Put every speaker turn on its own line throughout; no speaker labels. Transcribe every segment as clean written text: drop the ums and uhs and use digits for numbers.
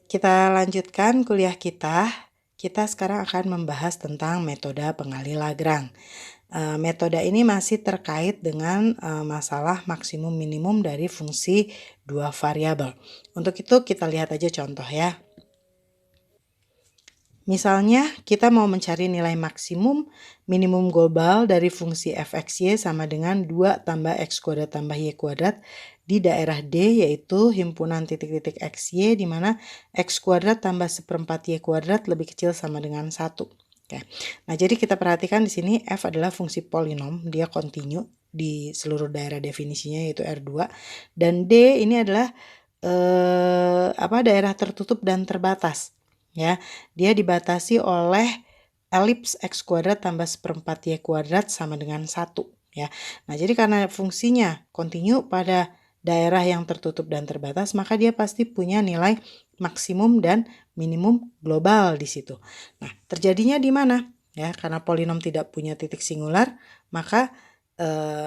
Kita lanjutkan kuliah kita. Kita sekarang akan membahas tentang metode pengali Lagrange. Metode ini masih terkait dengan masalah maksimum minimum dari fungsi dua variabel. Untuk itu kita lihat aja contoh ya. Misalnya kita mau mencari nilai maksimum minimum global dari fungsi fxy sama dengan 2 tambah x kuadrat tambah y kuadrat di daerah D, yaitu himpunan titik-titik xy di mana x kuadrat tambah seperempat y kuadrat lebih kecil sama dengan 1. Oke. Nah, jadi kita perhatikan di sini f adalah fungsi polinom, dia kontinu di seluruh daerah definisinya yaitu R2, dan D ini adalah daerah tertutup dan terbatas. Ya, dia dibatasi oleh elips x kuadrat tambah seperempat y kuadrat sama dengan 1. Ya. Nah, jadi karena fungsinya kontinu pada daerah yang tertutup dan terbatas, maka dia pasti punya nilai maksimum dan minimum global di situ. Nah, terjadinya di mana? Ya, karena polinom tidak punya titik singular, maka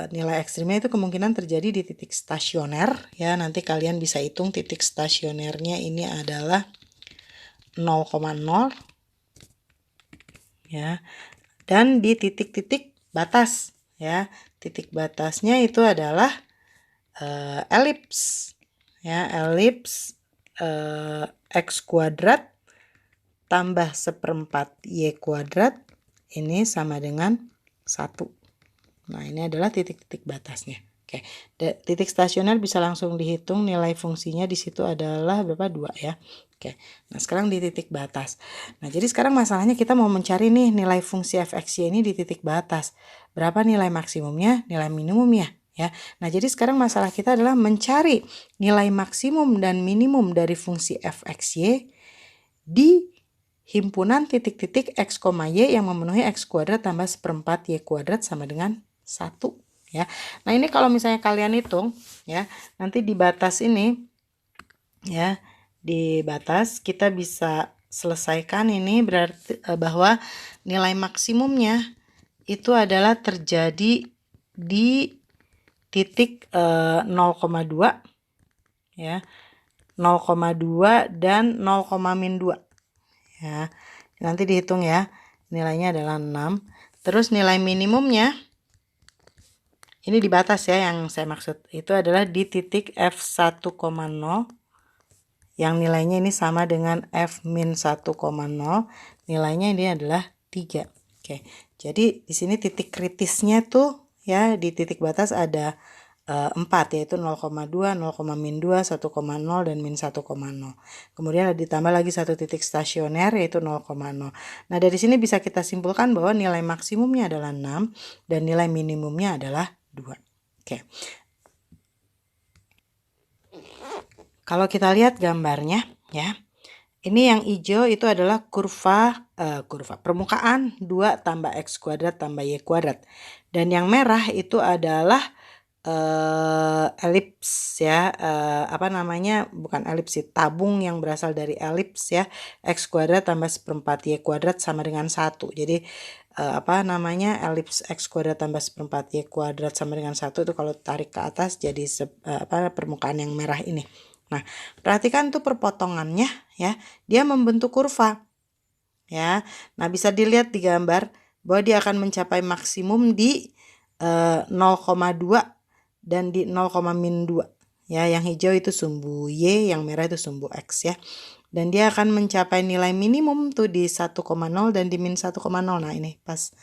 nilai ekstrimnya itu kemungkinan terjadi di titik stasioner. Ya, nanti kalian bisa hitung titik stasionernya ini adalah 0,0 ya, dan di titik-titik batas ya. Titik batasnya itu adalah elips ya, elips x kuadrat tambah seperempat y kuadrat ini sama dengan 1. Nah, ini adalah titik-titik batasnya. Oke, titik stasioner bisa langsung dihitung, nilai fungsinya di situ adalah berapa? 2 ya. Oke, nah sekarang di titik batas. Nah, jadi sekarang masalahnya kita mau mencari nih nilai fungsi fxy ini di titik batas. Berapa nilai maksimumnya, nilai minimumnya ya. Nah, jadi sekarang masalah kita adalah mencari nilai maksimum dan minimum dari fungsi fxy di himpunan titik-titik x, y yang memenuhi x kuadrat tambah seperempat y kuadrat sama dengan 1 ya. Nah, ini kalau misalnya kalian hitung ya, nanti di batas ini ya, di batas kita bisa selesaikan ini berarti bahwa nilai maksimumnya itu adalah terjadi di titik 0,2 ya, 0,2 dan 0,-2 ya. Nanti dihitung ya, nilainya adalah 6. Terus nilai minimumnya ini di batas ya, yang saya maksud itu adalah di titik f1,0 yang nilainya ini sama dengan f-1,0, nilainya ini adalah 3. Oke, jadi di sini titik kritisnya tuh ya, di titik batas ada 4, yaitu 0,2, 0,-2, 1,0 dan -1,0. Kemudian ditambah lagi satu titik stasioner yaitu 0,0. Nah, dari sini bisa kita simpulkan bahwa nilai maksimumnya adalah 6 dan nilai minimumnya adalah 2. Oke. Kalau kita lihat gambarnya ya. Ini yang hijau itu adalah kurva permukaan 2 tambah x kuadrat tambah y kuadrat. Dan yang merah itu adalah elips ya, bukan elips sih, tabung yang berasal dari elips ya, x kuadrat tambah seperempat y kuadrat sama dengan 1. Jadi elips x kuadrat tambah seperempat y kuadrat sama dengan 1 itu kalau tarik ke atas jadi permukaan yang merah ini. Nah, perhatikan tuh perpotongannya ya, dia membentuk kurva ya. Nah, bisa dilihat di gambar bahwa dia akan mencapai maksimum di 0,2 dan di 0,-2 ya. Yang hijau itu sumbu Y, yang merah itu sumbu X ya. Dan dia akan mencapai nilai minimum tuh di 1,0 dan di -1,0. Nah, ini pas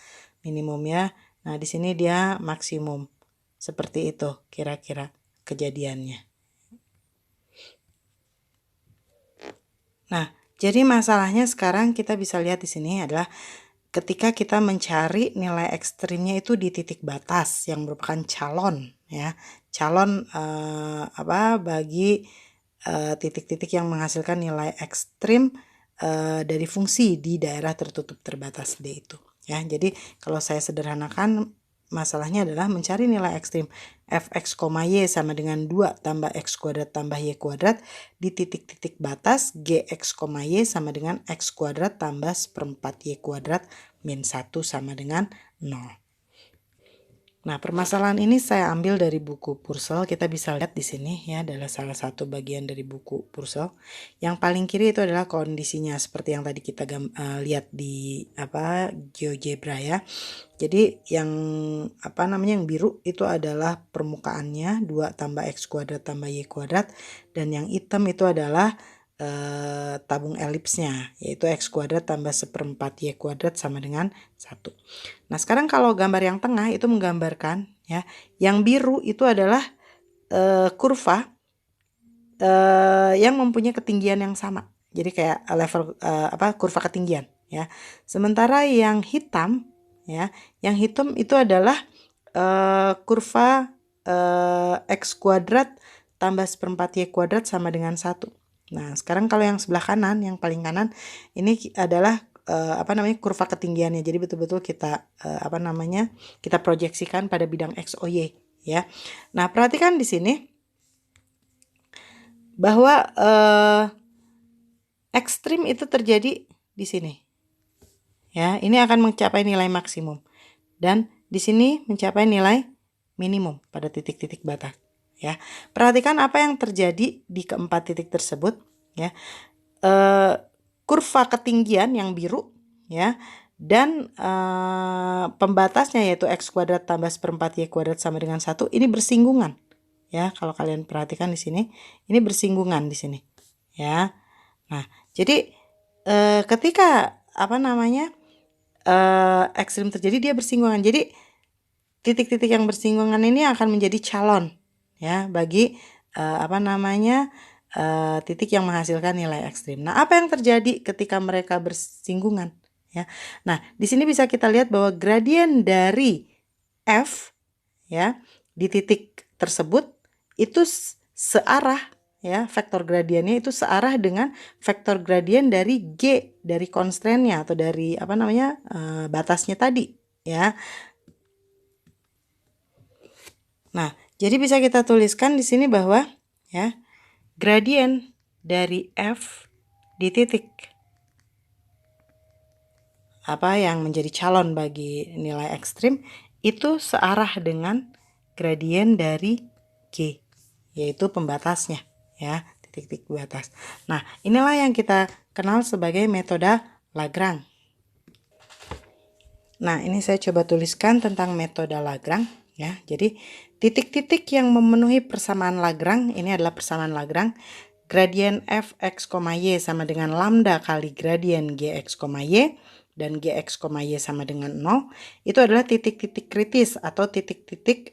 minimum ya. Nah, di sini dia maksimum. Seperti itu kira-kira kejadiannya. Nah, jadi masalahnya sekarang kita bisa lihat di sini adalah ketika kita mencari nilai ekstrimnya itu di titik batas yang merupakan calon ya. Calon bagi titik-titik yang menghasilkan nilai ekstrim dari fungsi di daerah tertutup terbatas D itu ya. Jadi kalau saya sederhanakan, masalahnya adalah mencari nilai ekstrim fx, y sama dengan 2 tambah x kuadrat tambah y kuadrat di titik-titik batas gx, y sama dengan x kuadrat tambah seperempat y kuadrat min 1 sama dengan 0. Nah, permasalahan ini saya ambil dari buku Purcell. Kita bisa lihat di sini ya, adalah salah satu bagian dari buku Purcell. Yang paling kiri itu adalah kondisinya seperti yang tadi kita lihat di GeoGebra ya. Jadi yang yang biru itu adalah permukaannya 2 tambah x kuadrat tambah y kuadrat, dan yang hitam itu adalah tabung elipsnya, yaitu x kuadrat tambah 1/4 y kuadrat sama dengan 1. Nah, sekarang kalau gambar yang tengah itu menggambarkan ya, yang biru itu adalah kurva yang mempunyai ketinggian yang sama. Jadi kayak level kurva ketinggian ya. Sementara yang hitam ya, yang hitam itu adalah kurva x kuadrat tambah 1/4 y kuadrat sama dengan 1. Nah, sekarang kalau yang sebelah kanan, yang paling kanan, ini adalah kurva ketinggiannya. Jadi betul-betul kita kita proyeksikan pada bidang x, y ya. Nah, perhatikan di sini bahwa ekstrim itu terjadi di sini. Ya, ini akan mencapai nilai maksimum dan di sini mencapai nilai minimum pada titik-titik batas. Ya, perhatikan apa yang terjadi di keempat titik tersebut ya. Kurva ketinggian yang biru ya, dan pembatasnya yaitu x kuadrat tambah 1/4 y kuadrat sama dengan 1 ini bersinggungan ya. Kalau kalian perhatikan di sini, ini bersinggungan di sini ya. Nah, jadi ketika ekstrim terjadi, dia bersinggungan. Jadi titik-titik yang bersinggungan ini akan menjadi calon ya bagi titik yang menghasilkan nilai ekstrim. Nah, apa yang terjadi ketika mereka bersinggungan ya? Nah, di sini bisa kita lihat bahwa gradien dari F ya di titik tersebut itu searah ya, vektor gradiennya itu searah dengan vektor gradien dari G, dari constraint-nya atau dari batasnya tadi ya. Nah, jadi bisa kita tuliskan di sini bahwa ya, gradien dari F di titik yang menjadi calon bagi nilai ekstrim itu searah dengan gradien dari G, yaitu pembatasnya ya, titik-titik batas. Nah, inilah yang kita kenal sebagai metode Lagrange. Nah, ini saya coba tuliskan tentang metode Lagrange ya. Jadi titik-titik yang memenuhi persamaan Lagrange ini adalah persamaan Lagrange. Gradien fx, y sama dengan lambda kali gradien gx, y dan gx, y sama dengan 0. Itu adalah titik-titik kritis atau titik-titik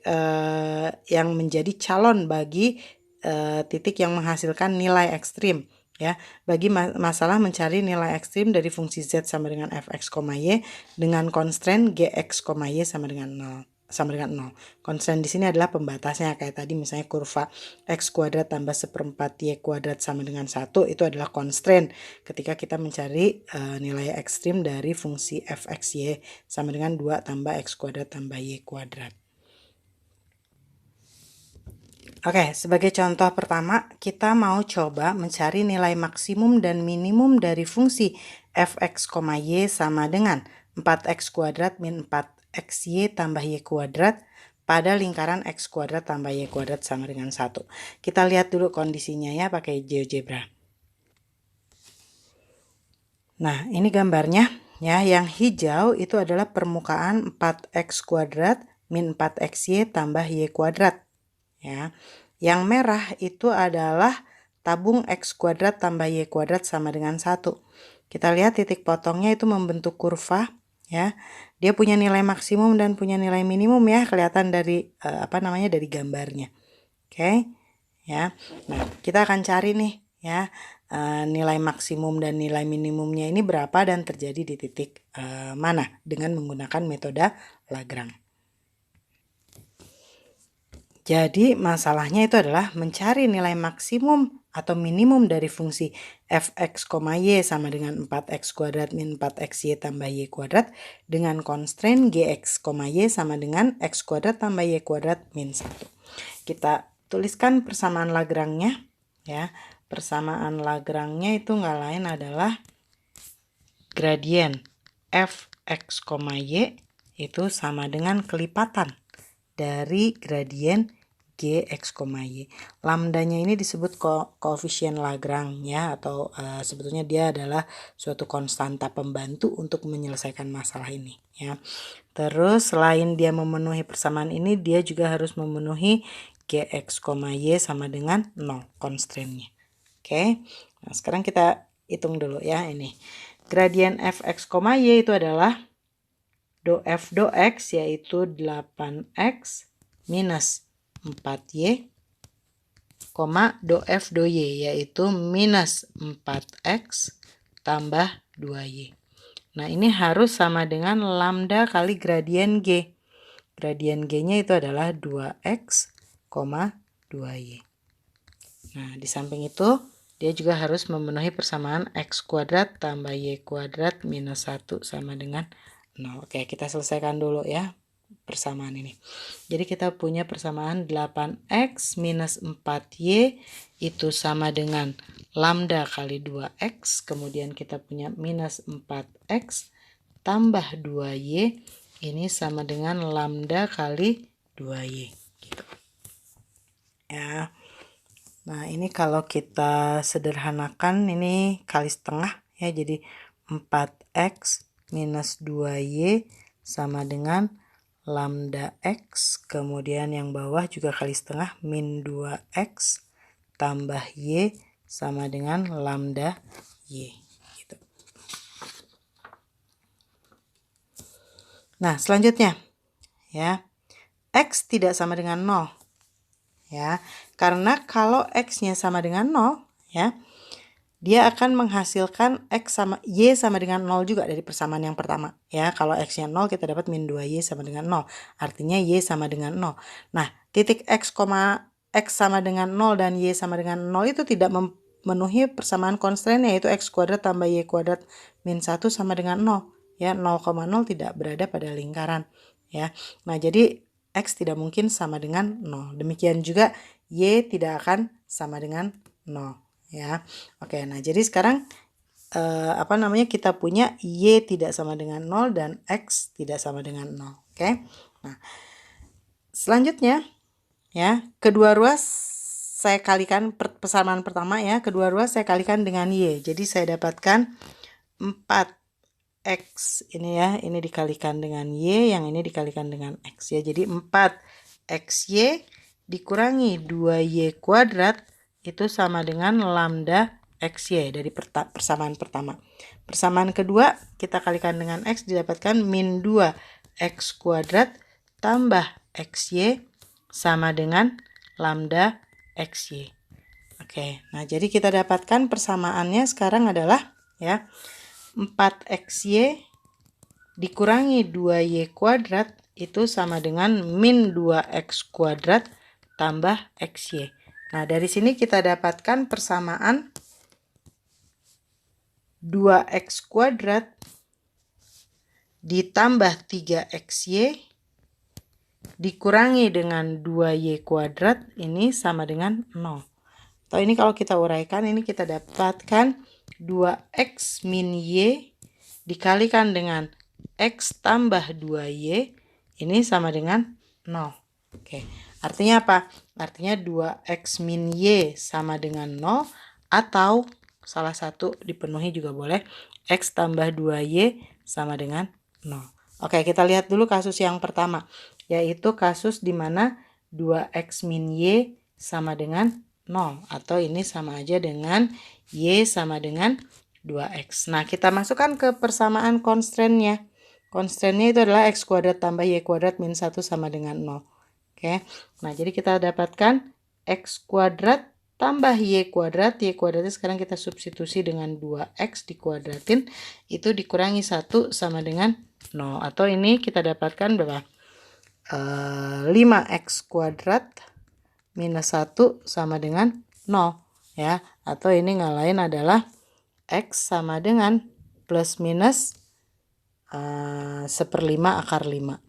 yang menjadi calon bagi titik yang menghasilkan nilai ekstrim ya, bagi masalah mencari nilai ekstrim dari fungsi z sama dengan fx, y dengan constraint gx, y sama dengan 0. Konstan di sini adalah pembatasnya, kayak tadi misalnya kurva x kuadrat tambah 1/4 y kuadrat sama dengan 1 itu adalah constraint ketika kita mencari nilai ekstrim dari fungsi fx y sama dengan 2 tambah x kuadrat tambah y kuadrat. Oke, sebagai contoh pertama kita mau coba mencari nilai maksimum dan minimum dari fungsi fx, y sama dengan 4x kuadrat min 4xy tambah y kuadrat pada lingkaran x kuadrat tambah y kuadrat sama dengan 1. Kita lihat dulu kondisinya ya pakai GeoGebra. Nah, ini gambarnya ya. Yang hijau itu adalah permukaan 4x kuadrat min 4xy tambah y kuadrat ya. Yang merah itu adalah tabung x kuadrat tambah y kuadrat sama dengan 1. Kita lihat titik potongnya itu membentuk kurva ya. Dia punya nilai maksimum dan punya nilai minimum ya, kelihatan dari dari gambarnya. Oke. Ya. Nah, kita akan cari nih ya nilai maksimum dan nilai minimumnya ini berapa dan terjadi di titik mana dengan menggunakan metode Lagrange. Jadi masalahnya itu adalah mencari nilai maksimum atau minimum dari fungsi fx, y sama dengan 4x kuadrat min 4xy tambah y kuadrat dengan constraint gx, y sama dengan x kuadrat tambah y kuadrat min 1. Kita tuliskan persamaan Lagrange-nya ya. Persamaan Lagrange-nya itu nggak lain adalah gradien fx, y itu sama dengan kelipatan dari gradien Gx, Y. Lambdanya ini disebut koefisien Lagrange ya, atau sebetulnya dia adalah suatu konstanta pembantu untuk menyelesaikan masalah ini ya. Terus selain dia memenuhi persamaan ini, dia juga harus memenuhi Gx, Y sama dengan 0 constraint-nya. Oke. Nah, sekarang kita hitung dulu ya ini. Gradien Fx, Y itu adalah do F do X yaitu 8X minus 4Y, do F do Y yaitu minus 4X tambah 2Y. Nah, ini harus sama dengan lambda kali gradien G. Gradien G-nya itu adalah 2X, 2Y. Nah, di samping itu, dia juga harus memenuhi persamaan X kuadrat tambah Y kuadrat minus 1 sama dengan 0. Oke, kita selesaikan dulu ya persamaan ini. Jadi kita punya persamaan 8X minus 4Y itu sama dengan lambda kali 2X. Kemudian kita punya minus 4X tambah 2Y. Ini sama dengan lambda kali 2Y. Gitu. Ya. Nah, ini kalau kita sederhanakan ini kali setengah ya. Jadi 4X minus 2Y sama dengan lambda X. Kemudian yang bawah juga kali setengah min 2X tambah Y sama dengan lambda Y. Gitu. Nah, selanjutnya ya. X tidak sama dengan 0. Ya, karena kalau X-nya sama dengan 0 ya, dia akan menghasilkan X sama Y sama dengan 0 juga dari persamaan yang pertama ya. Kalau X-nya 0 kita dapat min 2Y sama dengan 0, artinya Y sama dengan 0. Nah, titik X, X sama dengan 0 dan Y sama dengan 0 itu tidak memenuhi persamaan constraint yaitu X kuadrat tambah Y kuadrat min 1 sama dengan 0 ya. 0,0 tidak berada pada lingkaran ya. Nah, jadi X tidak mungkin sama dengan 0. Demikian juga Y tidak akan sama dengan 0 ya. Oke, nah jadi sekarang kita punya Y tidak sama dengan 0 dan X tidak sama dengan 0. Oke. Nah, selanjutnya ya, kedua ruas saya kalikan persamaan pertama ya, kedua ruas saya kalikan dengan Y. Jadi saya dapatkan 4X ini ya, ini dikalikan dengan Y, yang ini dikalikan dengan X ya. Jadi 4XY dikurangi 2Y kuadrat itu sama dengan lambda XY dari persamaan pertama. Persamaan kedua kita kalikan dengan X didapatkan min 2X kuadrat tambah XY sama dengan lambda XY. Oke, nah jadi kita dapatkan persamaannya sekarang adalah ya 4XY dikurangi 2Y kuadrat itu sama dengan min 2X kuadrat tambah XY. Nah, dari sini kita dapatkan persamaan 2X kuadrat ditambah 3XY dikurangi dengan 2Y kuadrat ini sama dengan 0. Atau ini kalau kita uraikan ini kita dapatkan 2X min Y dikalikan dengan X tambah 2Y ini sama dengan 0. Oke, artinya apa? Artinya 2X min Y sama dengan 0 atau salah satu dipenuhi juga boleh, X tambah 2Y sama dengan 0. Oke, kita lihat dulu kasus yang pertama, yaitu kasus di mana 2X min Y sama dengan 0 atau ini sama aja dengan Y sama dengan 2X. Nah, kita masukkan ke persamaan constraint-nya. Constraint-nya itu adalah X kuadrat tambah Y kuadrat min 1 sama dengan 0. Oke, nah jadi kita dapatkan X kuadrat tambah Y kuadrat. Y kuadratnya sekarang kita substitusi dengan 2X dikuadratin. Itu dikurangi 1 sama dengan 0. Atau ini kita dapatkan berapa? 5X kuadrat minus 1 sama dengan 0 ya. Atau ini nggak lain adalah X sama dengan plus minus 1/5 akar 5.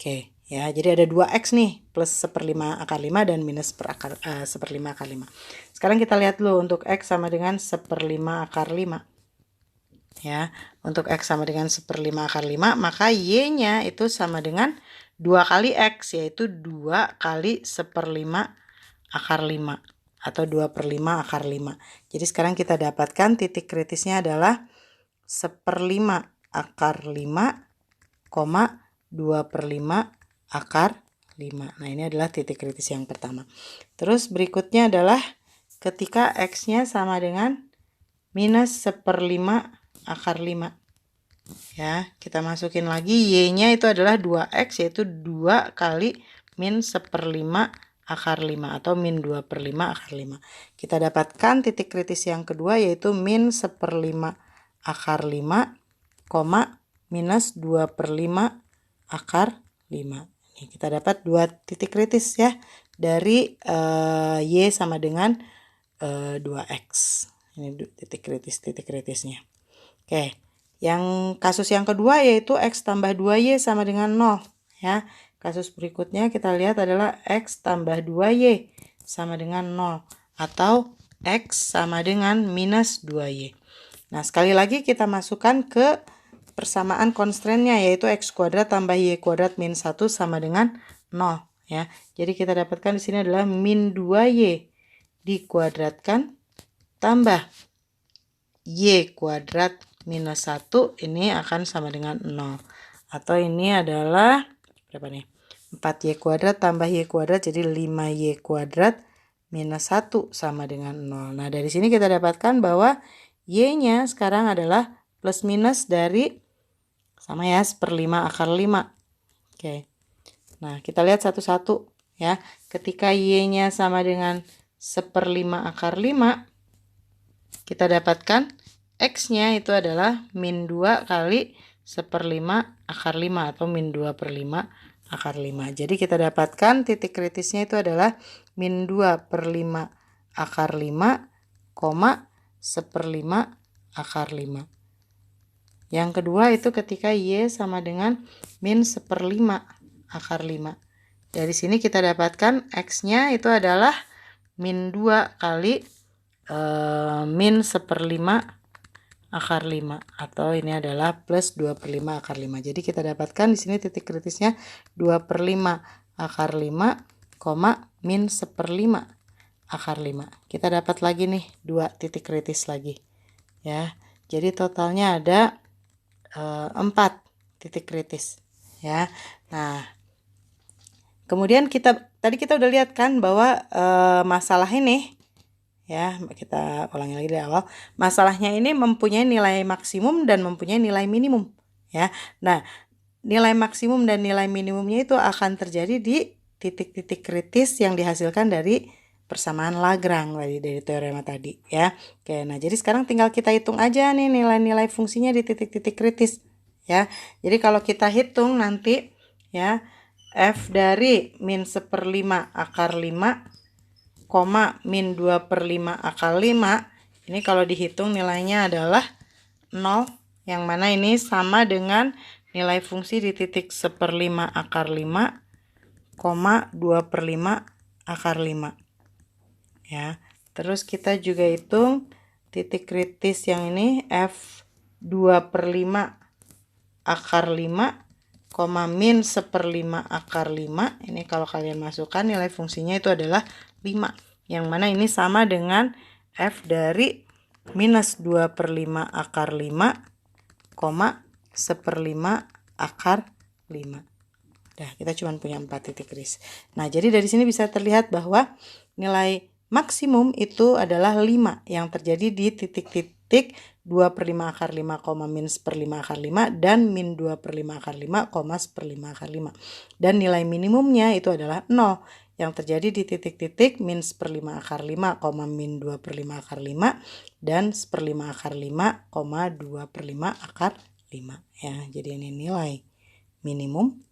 Oke ya, jadi ada 2X nih, plus 1/5 akar 5 dan minus 1/5 akar 5. Sekarang kita lihat dulu untuk X sama dengan 1/5 akar 5. Ya, untuk X sama dengan 1/5 akar 5, maka Y-nya itu sama dengan 2 kali X, yaitu 2 kali 1/5 akar 5 atau 2/5 akar 5. Jadi sekarang kita dapatkan titik kritisnya adalah 1/5 akar 5, 2/5 akar 5. Nah, ini adalah titik kritis yang pertama. Terus berikutnya adalah ketika X-nya sama dengan minus 1/5 akar 5. Ya, kita masukin lagi Y-nya itu adalah 2X, yaitu 2 kali min 1/5 akar 5 atau min 2/5 akar 5. Kita dapatkan titik kritis yang kedua yaitu min 1/5 akar 5, minus 2/5 akar 5. Ini kita dapat 2 titik kritis ya dari Y sama dengan 2X. Ini titik kritisnya. Oke. Yang kasus yang kedua yaitu X tambah 2Y sama dengan 0. Ya. Kasus berikutnya kita lihat adalah X tambah 2Y sama dengan 0. Atau X sama dengan minus 2Y. Nah, sekali lagi kita masukkan ke persamaan constraint-nya yaitu X kuadrat tambah Y kuadrat min 1 sama dengan 0. Ya. Jadi kita dapatkan di sini adalah min 2Y dikuadratkan tambah Y kuadrat minus 1 ini akan sama dengan 0. Atau ini adalah berapa nih? 4Y kuadrat tambah Y kuadrat jadi 5Y kuadrat minus 1 sama dengan 0. Nah, dari sini kita dapatkan bahwa Y-nya sekarang adalah plus minus dari sama ya 1/5 akar 5. Oke. Nah, kita lihat satu-satu ya. Ketika Y-nya sama dengan 1/5 akar 5, kita dapatkan X-nya itu adalah min 2 kali 1/5 akar 5 atau min 2/5 akar 5. Jadi kita dapatkan titik kritisnya itu adalah min 2/5 akar 5, 1/5 akar 5. Yang kedua itu ketika Y sama dengan min 1/5 akar 5. Dari sini kita dapatkan X-nya itu adalah min 2 kali min 1/5 akar 5 atau ini adalah plus 2/5 akar 5. Jadi kita dapatkan di sini titik kritisnya 2/5 akar 5, min 1/5 akar 5. Kita dapat lagi nih 2 titik kritis lagi. Ya. Jadi totalnya ada 4 titik kritis ya. Nah, kemudian tadi kita udah lihat kan bahwa masalah ini ya, kita ulangi lagi dari awal. Masalahnya ini mempunyai nilai maksimum dan mempunyai nilai minimum ya. Nah, nilai maksimum dan nilai minimumnya itu akan terjadi di titik-titik kritis yang dihasilkan dari persamaan Lagrange dari teorema tadi ya. Oke, nah jadi sekarang tinggal kita hitung aja nih nilai-nilai fungsinya di titik-titik kritis ya. Jadi kalau kita hitung nanti ya, f dari min 1/5 akar 5, min 2/5 akar 5, ini kalau dihitung nilainya adalah 0, yang mana ini sama dengan nilai fungsi di titik 1/5 akar 5, 2/5 akar 5. Ya, terus kita juga hitung titik kritis yang ini f 2/5 akar 5, min 1/5 akar 5. Ini kalau kalian masukkan nilai fungsinya itu adalah 5. Yang mana ini sama dengan f dari minus 2/5 akar 5, 1/5 akar 5. Nah, kita cuma punya 4 titik kritis. Nah, jadi dari sini bisa terlihat bahwa nilai maksimum itu adalah 5 yang terjadi di titik-titik 2/5 akar 5, min 1/5 akar 5 dan min 2/5 akar 5, 1/5 akar 5. Dan nilai minimumnya itu adalah 0 yang terjadi di titik-titik min 1/5 akar 5, min 2/5 akar 5 dan 1/5 akar 5, 2/5 akar 5. Ya, jadi ini nilai minimum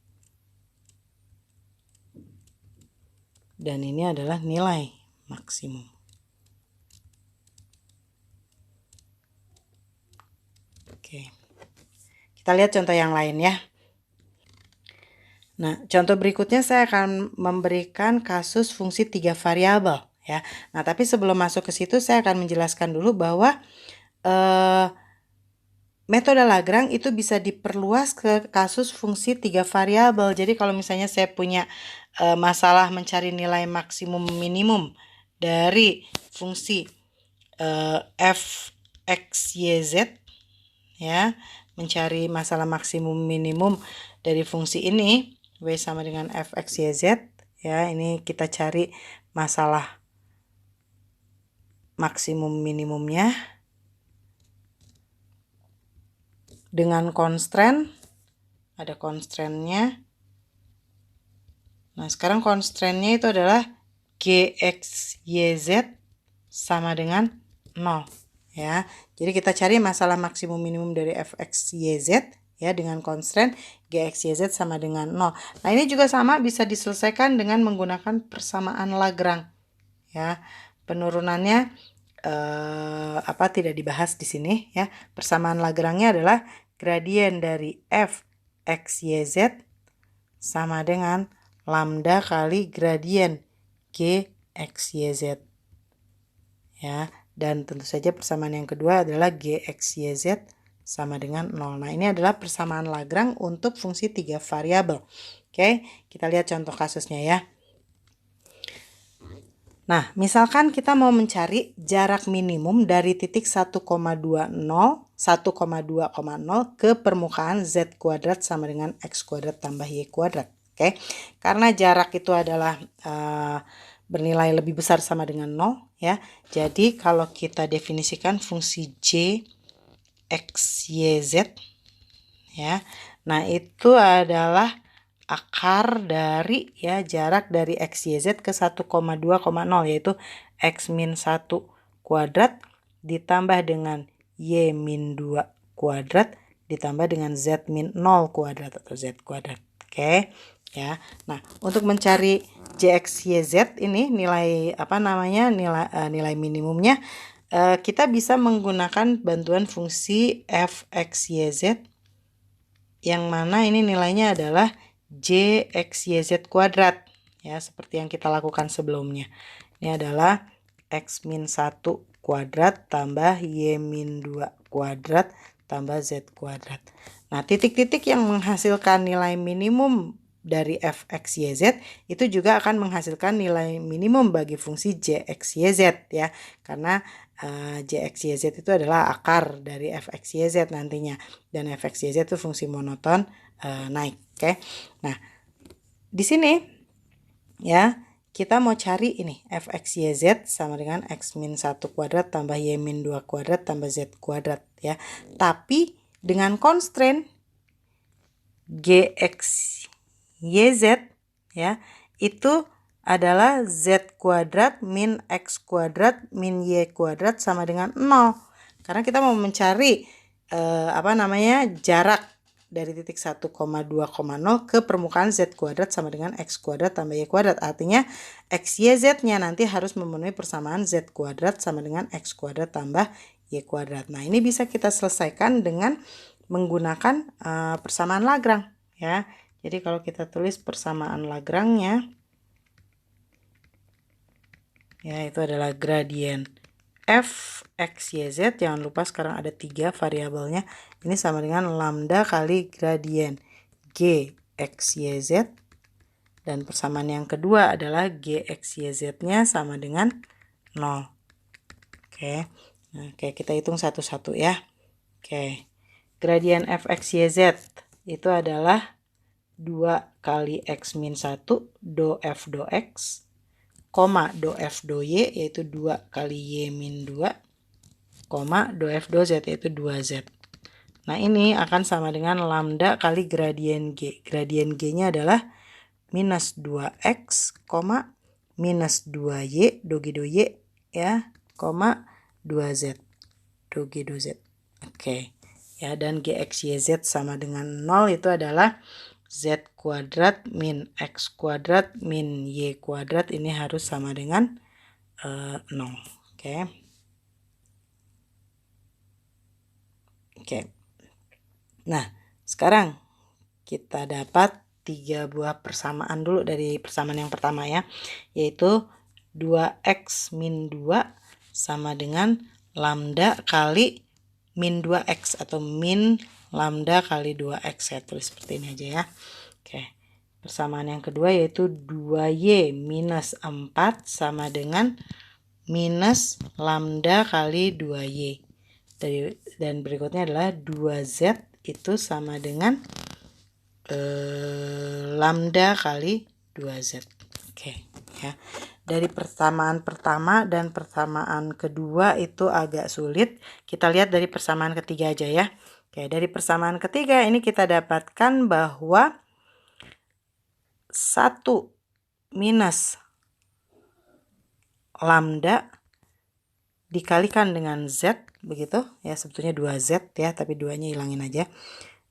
dan ini adalah nilai maksimum. Oke. Kita lihat contoh yang lain ya. Nah, contoh berikutnya saya akan memberikan kasus fungsi 3 variabel ya. Nah, tapi sebelum masuk ke situ saya akan menjelaskan dulu bahwa metode Lagrange itu bisa diperluas ke kasus fungsi 3 variabel. Jadi kalau misalnya saya punya masalah mencari nilai maksimum minimum dari fungsi f x y z, ya, mencari masalah maksimum minimum dari fungsi ini, w sama dengan f x y z, ya, ini kita cari masalah maksimum minimumnya dengan constraint, ada constraintnya. Nah, sekarang constraintnya itu adalah gx yz sama dengan 0, ya. Jadi kita cari masalah maksimum minimum dari fx yz, ya, dengan constraint gx yz sama dengan 0. Nah, ini juga sama, bisa diselesaikan dengan menggunakan persamaan Lagrange, ya. Penurunannya tidak dibahas di sini, ya. Persamaan Lagrange-nya adalah gradien dari f x y z sama dengan lambda kali gradien g x y z, ya. Dan tentu saja persamaan yang kedua adalah g x y z sama dengan 0. Nah, ini adalah persamaan Lagrange untuk fungsi 3 variabel. Oke, kita lihat contoh kasusnya, ya. Nah, misalkan kita mau mencari jarak minimum dari titik 1,20 ke permukaan z kuadrat sama dengan x kuadrat tambah y kuadrat. Oke, karena jarak itu adalah bernilai lebih besar sama dengan 0, ya. Jadi kalau kita definisikan fungsi j x y z, ya, nah itu adalah akar dari, ya, jarak dari x y z ke 1,2,0, yaitu x min 1 kuadrat ditambah dengan y min 2 kuadrat ditambah dengan z min 0 kuadrat atau z kuadrat. Oke, ya. Nah, untuk mencari jx yz ini nilai nilai minimumnya, kita bisa menggunakan bantuan fungsi f(x, y, z) yang mana ini nilainya adalah j x y z kuadrat, ya, seperti yang kita lakukan sebelumnya. Ini adalah x min 1 kuadrat tambah y min 2 kuadrat tambah z kuadrat. Nah, titik-titik yang menghasilkan nilai minimum dari f x y z itu juga akan menghasilkan nilai minimum bagi fungsi j x y z, ya, karena j x y z itu adalah akar dari f x y z nantinya, dan f x y z itu fungsi monoton naik. Oke. Nah, di sini, ya, kita mau cari ini f x y z sama dengan x min 1 kuadrat tambah y min 2 kuadrat tambah z kuadrat, ya. Tapi dengan constraint gx yz, ya, itu adalah z kuadrat min x kuadrat min y kuadrat sama dengan 0. Karena kita mau mencari jarak dari titik 1,2,0 ke permukaan z kuadrat sama dengan x kuadrat tambah y kuadrat. Artinya x, y, z-nya nanti harus memenuhi persamaan z kuadrat sama dengan x kuadrat tambah y kuadrat. Nah, ini bisa kita selesaikan dengan menggunakan persamaan Lagrange, ya. Jadi kalau kita tulis persamaan Lagrange-nya, ya, itu adalah gradien f x y z, jangan lupa sekarang ada 3 variabelnya, ini sama dengan lambda kali gradien g x y z, dan persamaan yang kedua adalah g x y z-nya sama dengan 0. Oke. Nah, kita hitung satu-satu, ya. Oke. Gradien f x y z itu adalah 2 kali x min 1 do f do x, koma do f do y yaitu 2 kali y min 2, koma do f do z yaitu 2z. Nah, ini akan sama dengan lambda kali gradien g. Gradien g-nya adalah minus 2x, koma minus 2y do g do y, ya, koma 2z do g do z. Oke. Ya, dan gx yz sama dengan 0 itu adalah z kuadrat min x kuadrat min y kuadrat, ini harus sama dengan 0. Oke. Oke. Nah, sekarang kita dapat 3 buah persamaan dulu dari persamaan yang pertama, ya, yaitu 2x min 2 sama dengan lambda kali min 2x atau min lambda kali 2x. Saya tulis seperti ini aja ya. Oke. Persamaan yang kedua yaitu 2y minus 4 sama dengan minus lambda kali 2y. Dan berikutnya adalah 2z itu sama dengan lambda kali 2z. Oke, ya. Dari persamaan pertama dan persamaan kedua itu agak sulit. Kita lihat dari persamaan ketiga aja ya. Oke, dari persamaan ketiga ini kita dapatkan bahwa 1 minus lambda dikalikan dengan z, begitu ya, sebetulnya 2z ya, tapi 2-nya hilangin aja.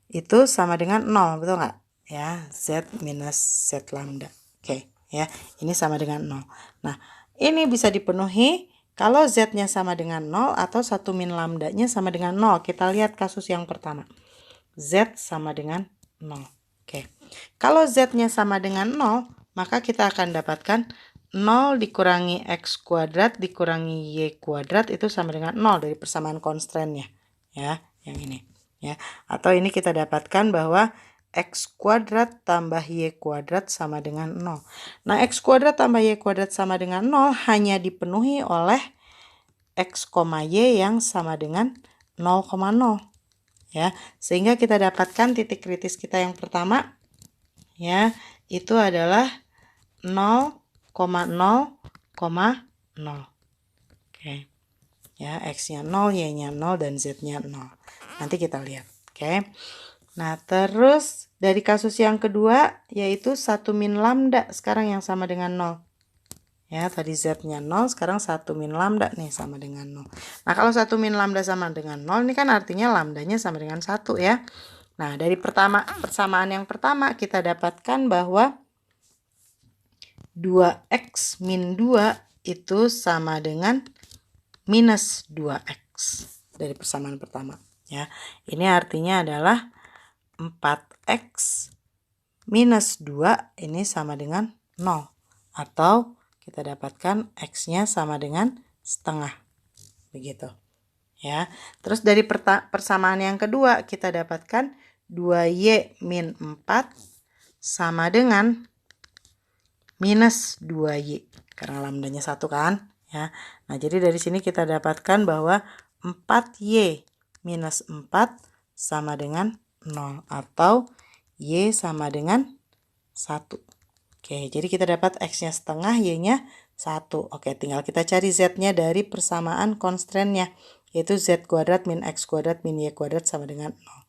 Itu sama dengan 0, betul nggak? Ya, z minus z lambda. Oke, ya, ini sama dengan 0. Nah, ini bisa dipenuhi kalau z-nya sama dengan 0 atau 1 min lambdanya sama dengan 0. Kita lihat kasus yang pertama. Z sama dengan 0. Oke. Kalau z-nya sama dengan 0, maka kita akan dapatkan 0 dikurangi x kuadrat dikurangi y kuadrat itu sama dengan 0 dari persamaan konstrennya. Ya, yang ini. Ya. Atau ini kita dapatkan bahwa x kuadrat tambah y kuadrat sama dengan 0. Nah, x kuadrat tambah y kuadrat sama dengan 0 hanya dipenuhi oleh x, y yang sama dengan 0,0. Ya, sehingga kita dapatkan titik kritis kita yang pertama ya, itu adalah 0,0,0. Oke. Ya, x-nya 0, y-nya 0 dan z-nya 0. Nanti kita lihat. Oke. Nah, terus dari kasus yang kedua yaitu 1 min lambda sekarang yang sama dengan 0. Ya, tadi z-nya 0, sekarang 1 min lambda nih sama dengan 0. Nah, kalau 1 min lambda sama dengan 0, ini kan artinya lambdanya sama dengan 1 ya. Nah, dari persamaan yang pertama kita dapatkan bahwa 2x min 2 itu sama dengan minus 2x dari persamaan pertama. Ya, ini artinya adalah 4x minus 2 ini sama dengan 0. Atau kita dapatkan x-nya sama dengan setengah. Begitu. Ya. Terus dari persamaan yang kedua kita dapatkan 2y min 4 sama dengan minus 2y. Karena lambdanya 1 kan. Ya. Nah, jadi dari sini kita dapatkan bahwa 4y minus 4 sama dengan 0. Atau y sama dengan 1. Oke, jadi kita dapat x-nya setengah, y-nya 1. Oke, tinggal kita cari z-nya dari persamaan konstrennya, yaitu z kuadrat min x kuadrat min y kuadrat sama dengan 0.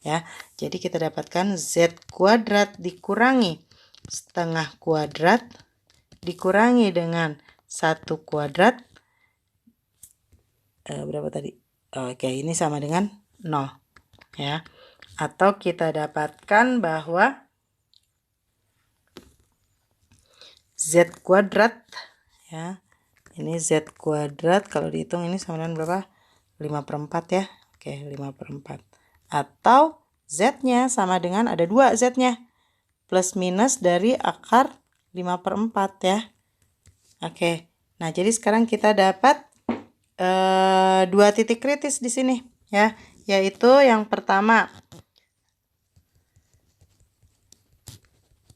Ya, jadi kita dapatkan z kuadrat dikurangi setengah kuadrat dikurangi dengan 1 kuadrat. Berapa tadi? Oke, ini sama dengan 0. Ya, atau kita dapatkan bahwa z kuadrat ya, ini z kuadrat kalau dihitung ini sama dengan berapa? 5/4 ya. Oke, 5/4. Atau z-nya sama dengan ada 2 z-nya. Plus minus dari akar 5/4 ya. Oke. Nah, jadi sekarang kita dapat 2 titik kritis di sini ya, yaitu yang pertama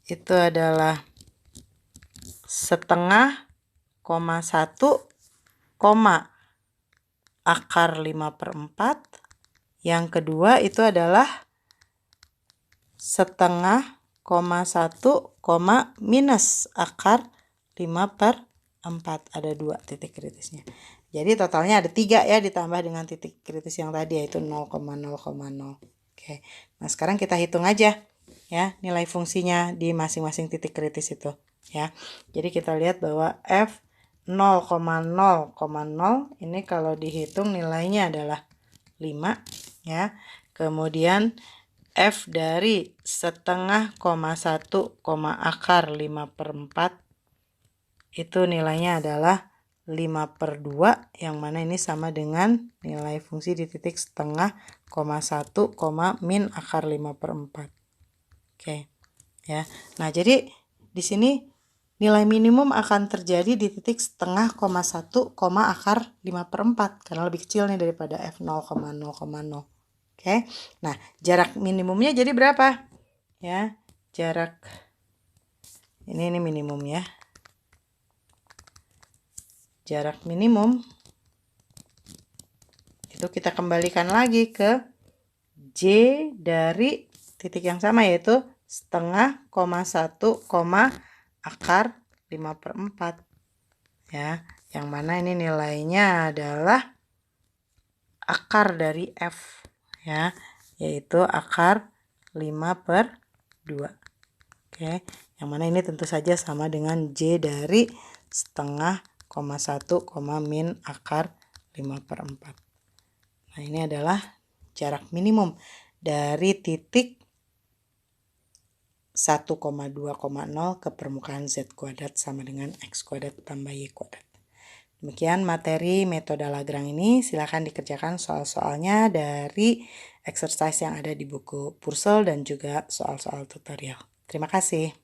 itu adalah setengah, 1, akar 5/4. Yang kedua itu adalah setengah, 1, minus akar 5/4. Ada 2 titik kritisnya. Jadi totalnya ada 3 ya, ditambah dengan titik kritis yang tadi yaitu 0,0,0. Oke. Nah, sekarang kita hitung aja ya nilai fungsinya di masing-masing titik kritis itu. Ya, jadi kita lihat bahwa f 0,0,0 ini kalau dihitung nilainya adalah 5 ya. Kemudian f dari setengah, 1, akar 5/4 itu nilainya adalah 5/2, yang mana ini sama dengan nilai fungsi di titik setengah, 1, min akar 5/4. Oke. Ya. Nah, jadi di sini nilai minimum akan terjadi di titik setengah, 1, akar 5/4 karena lebih kecil nih daripada F0, 0,0. Oke. Nah, jarak minimumnya jadi berapa? Ya, jarak ini minimum ya. Jarak minimum itu kita kembalikan lagi ke J dari titik yang sama, yaitu setengah, 1, akar 5/4 ya, yang mana ini nilainya adalah akar dari F ya, yaitu akar 5/2. Oke, yang mana ini tentu saja sama dengan J dari setengah, 1, min akar 5/4. Nah, ini adalah jarak minimum dari titik 1,2,0 ke permukaan Z kuadrat sama dengan X kuadrat tambah Y kuadrat. Demikian materi metode Lagrange ini. Silakan dikerjakan soal-soalnya dari exercise yang ada di buku Purcell dan juga soal-soal tutorial. Terima kasih.